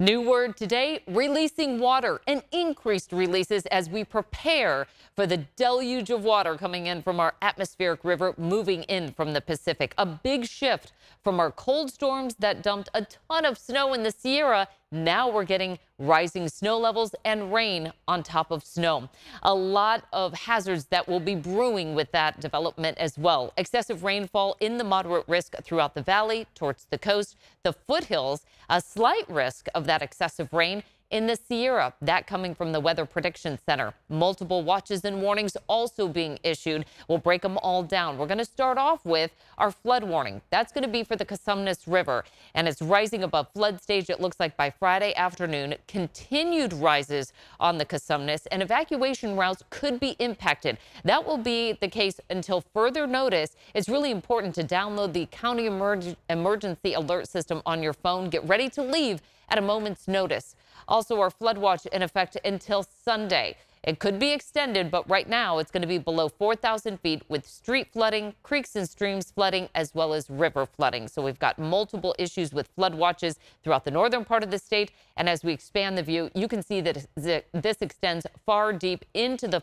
New word today, releasing water and increased releases as we prepare for the deluge of water coming in from our atmospheric river moving in from the Pacific. A big shift from our cold storms that dumped a ton of snow in the Sierra. Now we're getting rising snow levels and rain on top of snow. A lot of hazards that will be brewing with that development as well. Excessive rainfall in the moderate risk throughout the valley towards the coast, the foothills, a slight risk of that excessive rain in the Sierra, that coming from the Weather Prediction Center. Multiple watches and warnings also being issued. We'll break them all down. We're going to start off with our flood warning. That's going to be for the COSUMNES River, and it's rising above flood stage, it looks like, by Friday afternoon. Continued rises on the COSUMNES, and evacuation routes could be impacted. That will be the case until further notice. It's really important to download the County Emergency Alert System on your phone. Get ready to leave at a moment's notice. Also, our flood watch in effect until Sunday. It could be extended, but right now it's going to be below 4,000 feet with street flooding, creeks and streams flooding, as well as river flooding. So we've got multiple issues with flood watches throughout the northern part of the state. And as we expand the view, you can see that this extends far deep into the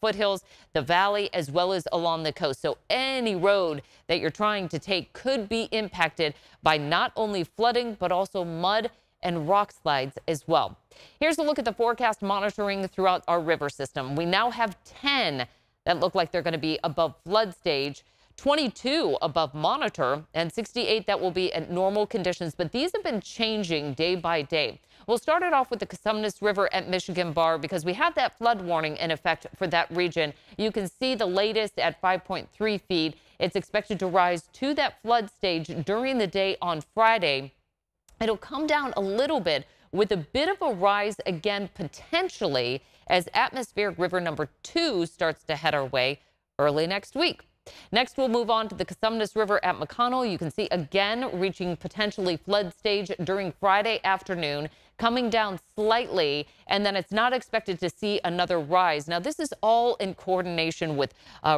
foothills, the valley, as well as along the coast. So any road that you're trying to take could be impacted by not only flooding, but also mud and rock slides as well. Here's a look at the forecast monitoring throughout our river system. We now have 10 that look like they're going to be above flood stage, 22 above monitor, and 68 that will be at normal conditions. But these have been changing day by day. We'll start it off with the COSUMNES River at Michigan Bar because we have that flood warning in effect for that region. You can see the latest at 5.3 feet. It's expected to rise to that flood stage during the day on Friday. It'll come down a little bit with a bit of a rise again, potentially, as atmospheric river number 2 starts to head our way early next week. Next, we'll move on to the COSUMNES River at McConnell. You can see again reaching potentially flood stage during Friday afternoon, coming down slightly, and then it's not expected to see another rise. Now, this is all in coordination with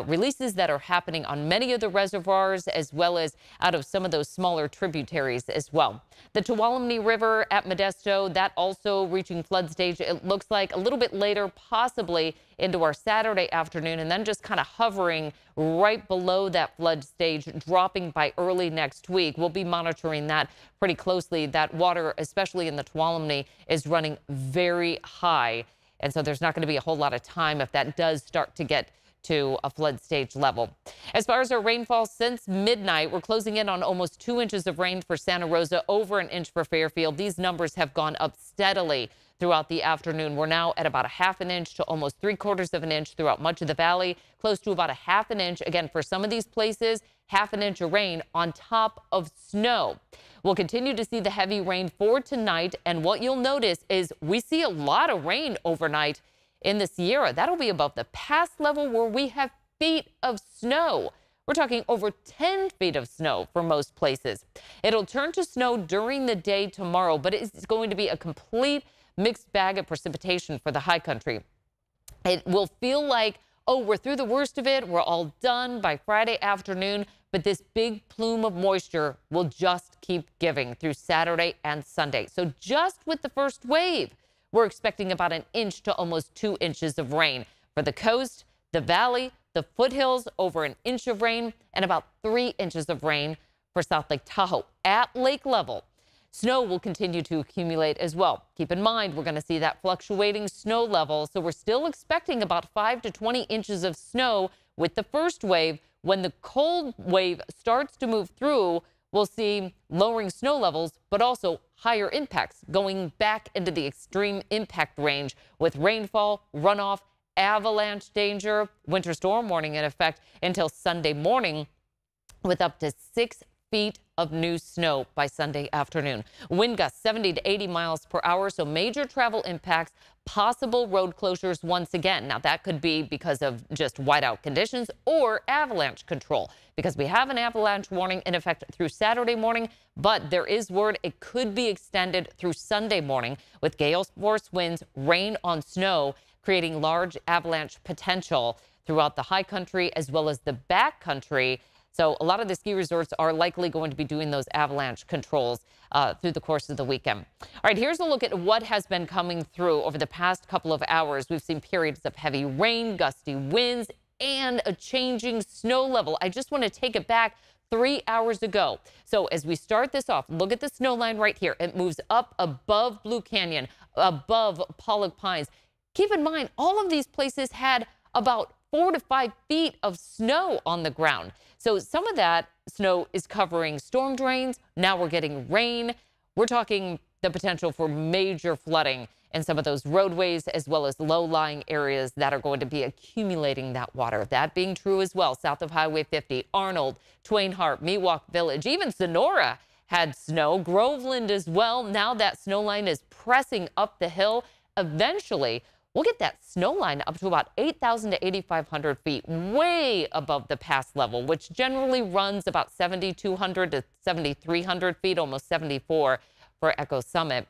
releases that are happening on many of the reservoirs, as well as out of some of those smaller tributaries as well. The Tuolumne River at Modesto, that also reaching flood stage, it looks like a little bit later, possibly into our Saturday afternoon, and then just kind of hovering right below that flood stage, dropping by early next week. We'll be monitoring that pretty closely. That water, especially in the Tuolumne, is running very high, and so there's not going to be a whole lot of time if that does start to get to a flood stage level. As far as our rainfall since midnight, we're closing in on almost 2 inches of rain for Santa Rosa, over an inch for Fairfield. These numbers have gone up steadily throughout the afternoon. We're now at about a ½ an inch to almost 3/4 of an inch throughout much of the valley, close to about a ½ an inch. Again, for some of these places, ½ an inch of rain on top of snow. We'll continue to see the heavy rain for tonight, and what you'll notice is we see a lot of rain overnight in the Sierra. That'll be above the pass level where we have feet of snow. We're talking over 10 feet of snow for most places. It'll turn to snow during the day tomorrow, but it's going to be a complete mixed bag of precipitation for the high country. It will feel like, oh, we're through the worst of it, we're all done by Friday afternoon, but this big plume of moisture will just keep giving through Saturday and Sunday. So just with the first wave, we're expecting about an inch to almost 2 inches of rain. For the coast, the valley, the foothills, over an inch of rain, and about 3 inches of rain for South Lake Tahoe. At lake level, snow will continue to accumulate as well. Keep in mind, we're going to see that fluctuating snow level, so we're still expecting about 5 to 20 inches of snow with the first wave. When the cold wave starts to move through, we'll see lowering snow levels, but also higher impacts, going back into the extreme impact range with rainfall, runoff, avalanche danger, winter storm warning in effect until Sunday morning, with up to 6 feet of new snow by Sunday afternoon. Wind gusts 70 to 80 miles per hour, so major travel impacts, possible road closures once again. Now, that could be because of just whiteout conditions or avalanche control, because we have an avalanche warning in effect through Saturday morning, but there is word it could be extended through Sunday morning with gale force winds, rain on snow, creating large avalanche potential throughout the high country as well as the back country. So a lot of the ski resorts are likely going to be doing those avalanche controls through the course of the weekend. All right, here's a look at what has been coming through over the past couple of hours. We've seen periods of heavy rain, gusty winds, and a changing snow level. I just want to take it back 3 hours ago. So as we start this off, look at the snow line right here. It moves up above Blue Canyon, above Pollock Pines. Keep in mind, all of these places had about 4 to 5 feet of snow on the ground. So some of that snow is covering storm drains. Now we're getting rain. We're talking the potential for major flooding in some of those roadways, as well as low-lying areas that are going to be accumulating that water. That being true as well, south of Highway 50, Arnold, Twain Harte, Miwok Village, even Sonora had snow, Groveland as well. Now that snow line is pressing up the hill. Eventually, we'll get that snow line up to about 8,000 to 8,500 feet, way above the pass level, which generally runs about 7,200 to 7,300 feet, almost 74 for Echo Summit.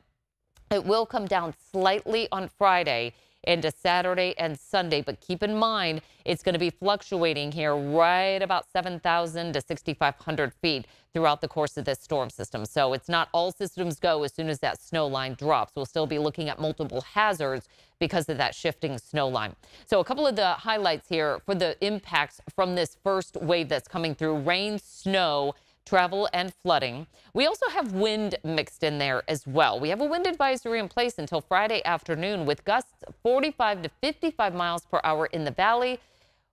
It will come down slightly on Friday into Saturday and Sunday, but keep in mind it's going to be fluctuating here right about 7,000 to 6,500 feet throughout the course of this storm system. So it's not all systems go as soon as that snow line drops. We'll still be looking at multiple hazards because of that shifting snow line. So a couple of the highlights here for the impacts from this first wave that's coming through: rain, snow, travel, and flooding. We also have wind mixed in there as well. We have a wind advisory in place until Friday afternoon with gusts 45 to 55 miles per hour in the valley.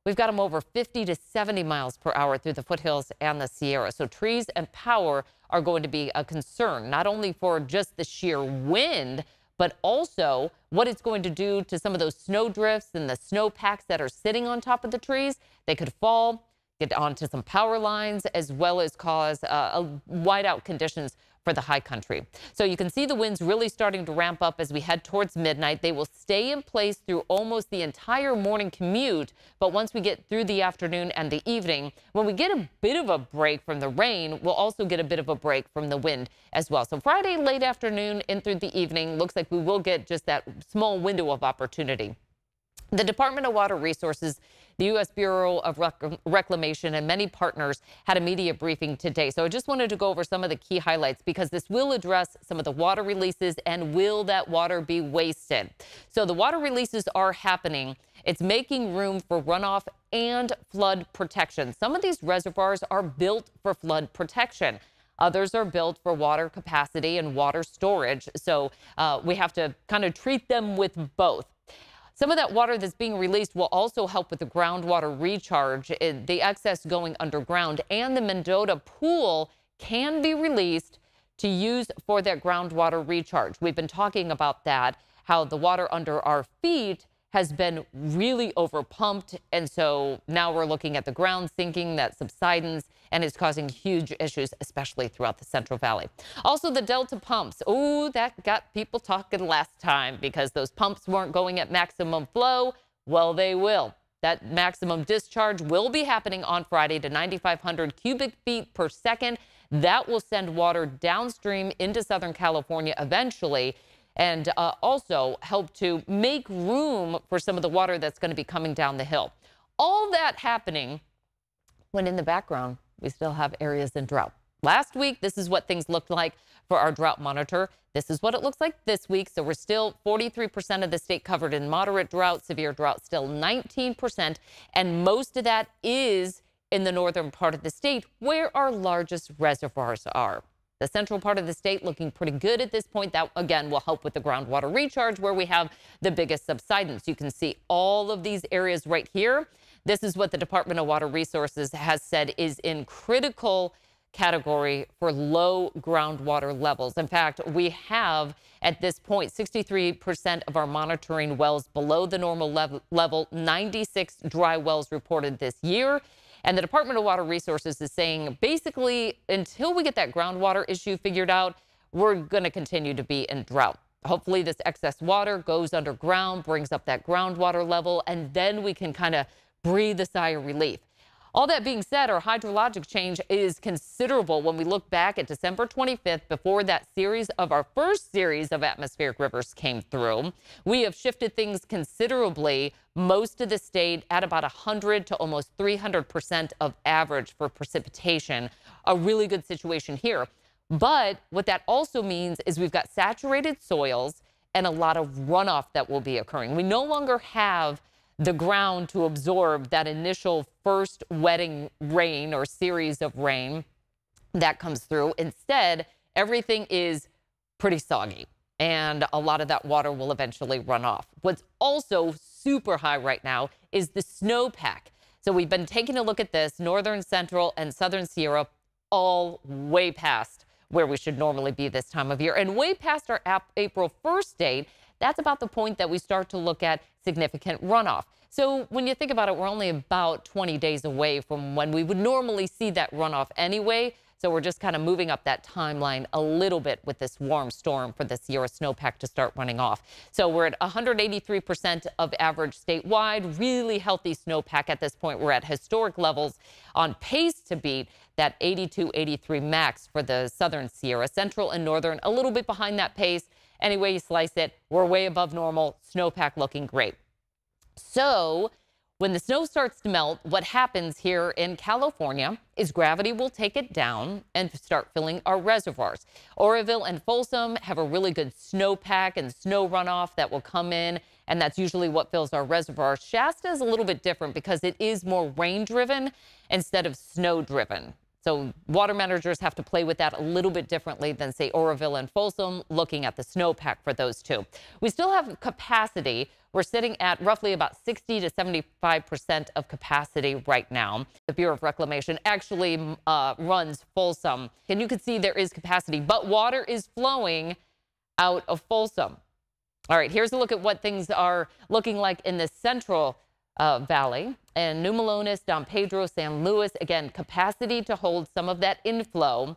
We've got them over 50 to 70 miles per hour through the foothills and the Sierra. So trees and power are going to be a concern, not only for just the sheer wind, but also what it's going to do to some of those snow drifts and the snow packs that are sitting on top of the trees. They could fall, get onto some power lines, as well as cause whiteout conditions for the high country. So you can see the winds really starting to ramp up as we head towards midnight. They will stay in place through almost the entire morning commute. But once we get through the afternoon and the evening, when we get a bit of a break from the rain, we'll also get a bit of a break from the wind as well. So Friday late afternoon in through the evening, looks like we will get just that small window of opportunity. The Department of Water Resources, the U.S. Bureau of Reclamation, and many partners had a media briefing today. So I just wanted to go over some of the key highlights because this will address some of the water releases and will that water be wasted. So the water releases are happening. It's making room for runoff and flood protection. Some of these reservoirs are built for flood protection. Others are built for water capacity and water storage. So we have to kind of treat them with both. Some of that water that's being released will also help with the groundwater recharge. The excess going underground, and the Mendota pool can be released to use for that groundwater recharge. We've been talking about that, how the water under our feet has been really overpumped. And so now we're looking at the ground sinking, that subsidence, and it's causing huge issues, especially throughout the Central Valley. Also, the Delta pumps. Oh, that got people talking last time because those pumps weren't going at maximum flow. Well, they will. That maximum discharge will be happening on Friday to 9,500 cubic feet per second. That will send water downstream into Southern California eventually, and also help to make room for some of the water that's going to be coming down the hill. All that happening when in the background, we still have areas in drought. Last week, this is what things looked like for our drought monitor. This is what it looks like this week. So we're still 43% of the state covered in moderate drought, severe drought still 19%. And most of that is in the northern part of the state where our largest reservoirs are. The central part of the state looking pretty good at this point. That, again, will help with the groundwater recharge where we have the biggest subsidence. You can see all of these areas right here. This is what the Department of Water Resources has said is in critical category for low groundwater levels. In fact, we have at this point 63% of our monitoring wells below the normal level, 96 dry wells reported this year. And the Department of Water Resources is saying basically until we get that groundwater issue figured out, we're going to continue to be in drought. Hopefully this excess water goes underground, brings up that groundwater level, and then we can kind of breathe a sigh of relief. All that being said, our hydrologic change is considerable when we look back at December 25th, before that our first series of atmospheric rivers came through. We have shifted things considerably. Most of the state at about 100 to almost 300% of average for precipitation. A really good situation here. But what that also means is we've got saturated soils and a lot of runoff that will be occurring. We no longer have the ground to absorb that initial first wetting rain or series of rain that comes through. Instead, everything is pretty soggy, and a lot of that water will eventually run off. What's also super high right now is the snowpack. So we've been taking a look at this, northern, central, and southern Sierra, all way past where we should normally be this time of year, and way past our April 1st date. That's about the point that we start to look at significant runoff. So when you think about it, we're only about 20 days away from when we would normally see that runoff anyway. So we're just kind of moving up that timeline a little bit with this warm storm for the Sierra snowpack to start running off. So we're at 183% of average statewide, really healthy snowpack at this point. We're at historic levels, on pace to beat that 82, 83 max for the southern Sierra. Central and northern, a little bit behind that pace. Any way you slice it, we're way above normal. Snowpack looking great. So when the snow starts to melt, what happens here in California is gravity will take it down and start filling our reservoirs. Oroville and Folsom have a really good snowpack and snow runoff that will come in, and that's usually what fills our reservoirs. Shasta is a little bit different because it is more rain-driven instead of snow-driven. So water managers have to play with that a little bit differently than, say, Oroville and Folsom, looking at the snowpack for those two. We still have capacity. We're sitting at roughly about 60 to 75% of capacity right now. The Bureau of Reclamation actually runs Folsom, and you can see there is capacity, but water is flowing out of Folsom. All right, here's a look at what things are looking like in the Central Valley and New Melones, Don Pedro, San Luis. Again, capacity to hold some of that inflow,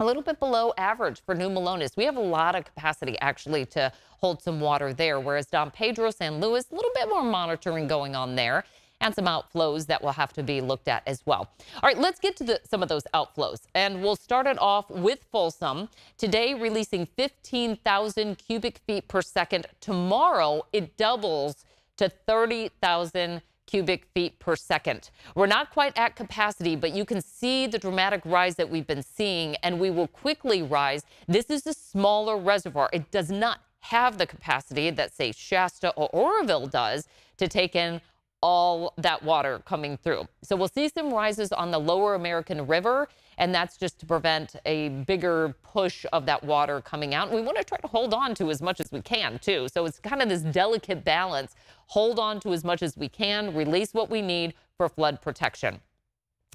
a little bit below average for New Melones. We have a lot of capacity actually to hold some water there, whereas Don Pedro, San Luis, a little bit more monitoring going on there, and some outflows that will have to be looked at as well. All right, let's get to some of those outflows, and we'll start it off with Folsom. Today, releasing 15,000 cubic feet per second. Tomorrow, it doubles to 30,000 cubic feet per second. We're not quite at capacity, but you can see the dramatic rise that we've been seeing, and we will quickly rise. This is a smaller reservoir. It does not have the capacity that, say, Shasta or Oroville does to take in all that water coming through. So we'll see some rises on the lower American River, and that's just to prevent a bigger push of that water coming out. We want to try to hold on to as much as we can, too. So it's kind of this delicate balance. Hold on to as much as we can, release what we need for flood protection.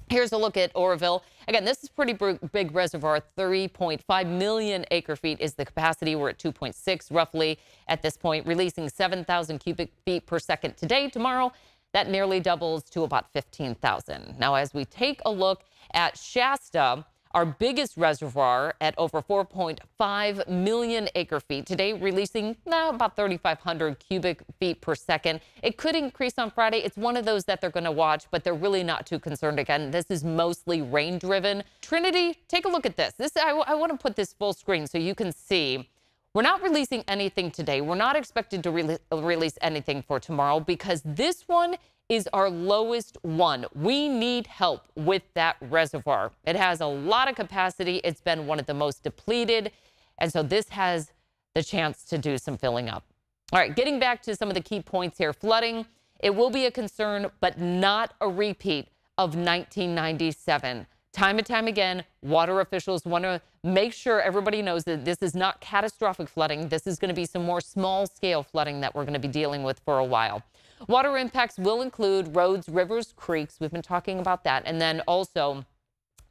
Here's a look at Oroville. Again, this is pretty big reservoir. 3.5 million acre feet is the capacity. We're at 2.6 roughly at this point, releasing 7,000 cubic feet per second today. Tomorrow, that nearly doubles to about 15,000. Now, as we take a look at Shasta, our biggest reservoir at over 4.5 million acre feet today, releasing about 3,500 cubic feet per second. It could increase on Friday. It's one of those that they're going to watch, but they're really not too concerned. Again, this is mostly rain driven. Trinity, take a look at this. I want to put this full screen so you can see. We're not releasing anything today. We're not expected to release anything for tomorrow because this one is our lowest one. We need help with that reservoir. It has a lot of capacity. It's been one of the most depleted. And so this has the chance to do some filling up. All right, getting back to some of the key points here. Flooding, it will be a concern, but not a repeat of 1997. Time and time again, water officials want to make sure everybody knows that this is not catastrophic flooding. This is going to be some more small-scale flooding that we're going to be dealing with for a while. Water impacts will include roads, rivers, creeks. We've been talking about that. And then also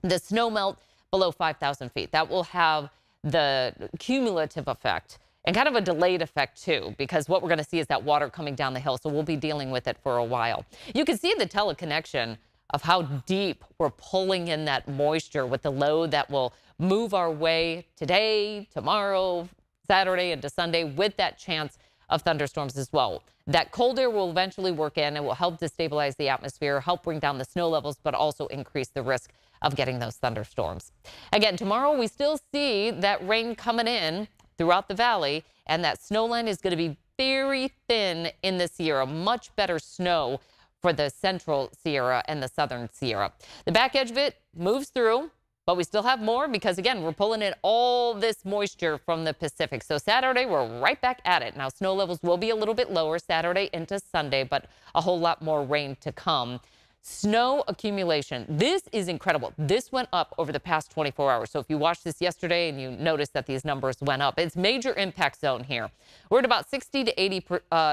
the snow melt below 5,000 feet. That will have the cumulative effect and kind of a delayed effect, too, because what we're going to see is that water coming down the hill. So we'll be dealing with it for a while. You can see the teleconnection of how deep we're pulling in that moisture with the low that will move our way today, tomorrow, Saturday into Sunday with that chance of thunderstorms as well. That cold air will eventually work in and will help destabilize the atmosphere, help bring down the snow levels, but also increase the risk of getting those thunderstorms. Again, tomorrow we still see that rain coming in throughout the valley, and that snow line is going to be very thin in the Sierra. Much better snow for the central Sierra and the southern Sierra. The back edge of it moves through, but we still have more because, again, we're pulling in all this moisture from the Pacific. So Saturday, we're right back at it. Now, snow levels will be a little bit lower Saturday into Sunday, but a whole lot more rain to come. Snow accumulation. This is incredible. This went up over the past 24 hours. So if you watched this yesterday and you noticed that these numbers went up, it's major impact zone here. We're at about 60 to 80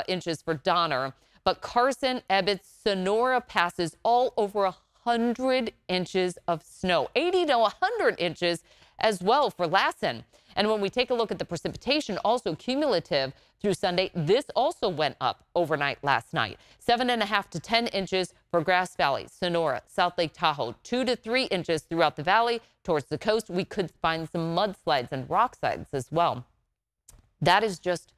inches for Donner, but Carson, Ebbets, Sonora passes all over 100 inches of snow, 80 to 100 inches as well for Lassen. And when we take a look at the precipitation, also cumulative through Sunday, this also went up overnight last night. 7.5 to 10 inches for Grass Valley, Sonora, South Lake Tahoe, 2 to 3 inches throughout the valley. Towards the coast, we could find some mudslides and rock slides as well. That is just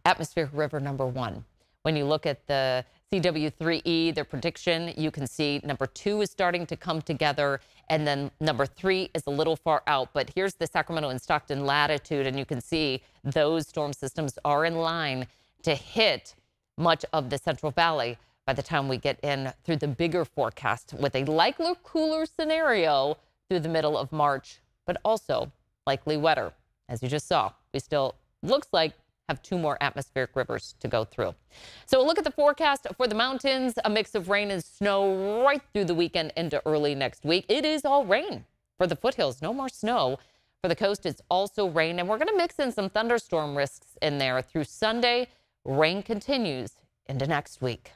atmospheric river number 1. When you look at the CW3E, their prediction, you can see number 2 is starting to come together, and then number 3 is a little far out. But here's the Sacramento and Stockton latitude, and you can see those storm systems are in line to hit much of the Central Valley by the time we get in through the bigger forecast, with a likely cooler scenario through the middle of March, but also likely wetter. As you just saw, we still looks like have 2 more atmospheric rivers to go through. So look at the forecast for the mountains, a mix of rain and snow right through the weekend into early next week. It is all rain for the foothills, no more snow. For the coast, it's also rain, and we're going to mix in some thunderstorm risks in there through Sunday. Rain continues into next week.